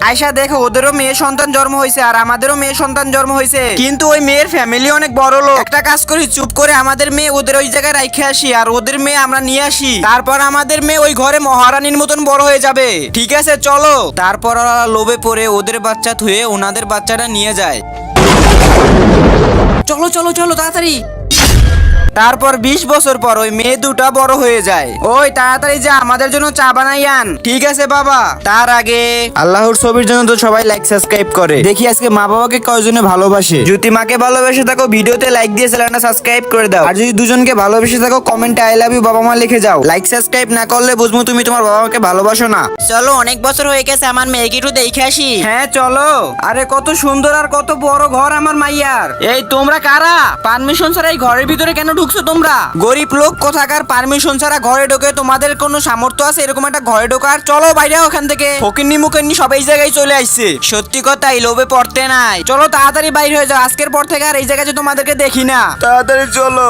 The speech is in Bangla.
আয়শা দেখো, ওদেরও মেয়ে সন্তান জন্ম হয়েছে আর আমাদেরও মেয়ে সন্তান জন্ম হয়েছে, কিন্তু ওই মেয়ের ফ্যামিলি অনেক বড় লোক। একটা কাজ করি, চুপ করে আমাদের মেয়ে ওদের ওই জায়গায় রাইখে আসি আর ওদের মেয়ে আমরা নিয়ে আসি, তারপর আমাদের মেয়ে ওই ঘরে মহারানীর মতন বড় হয়ে যাবে। ঠিক আছে চলো। তারপর ওরা লোভে পড়ে ওদের বাচ্চা থুয়ে ওনাদের বাচ্চাটা নিয়ে যায়। চলো চলো চলো তাড়াতাড়ি। তারপর 20 বছর পর ওই মেয়ে দুটা বড় হয়ে যায়। ওই তাড়াতাড়ি যা, আমাদের জন্য চা বানাই আন। ঠিক আছে বাবা। তার আগে আল্লাহর ছবির জন্য তো সবাই লাইক সাবস্ক্রাইব করে, দেখি আজকে মা বাবাকে কয়জনে ভালোবাসে। যদি মাকে ভালোবেসে থাকো ভিডিওতে লাইক দিয়ে চ্যানেলটা সাবস্ক্রাইব করে দাও, আর যদি দুজনকে ভালোবেসে থাকো কমেন্টে আই লাভ ইউ বাবা মা লিখে যাও। লাইক সাবস্ক্রাইব না করলে বুঝবো তুমি তোমার বাবা মাকে ভালোবাসো না। চলো, অনেক বছর হয়ে গেছে, আমার মেয়েকে একটু দেখে আসি। হ্যাঁ চলো। আরে কত সুন্দর আর কত বড় ঘর আমার মাইয়ার। এই তোমরা কারা? পারমিশন ছাড়া এই ঘরের ভিতরে কেন ঢুকছো তোমরা? গরিব লোক কোথাকার, পারমিশন ছাড়া ঘরে ঢোকে? তোমাদের কোনো সামর্থ্য আছে এরকম একটা ঘরে ঢোকার? চলো বাইরে ওখান থেকে। ফকিন্নি মুকিন্নি সব এই জায়গায় চলে আসছে। সত্যি কথাই লোভে পড়তে নাই। চলো তাড়াতাড়ি বাইরে হয়ে যাও, আজকের পর থেকে আর এই জায়গায় তোমাদেরকে দেখি না। তাড়াতাড়ি চলো।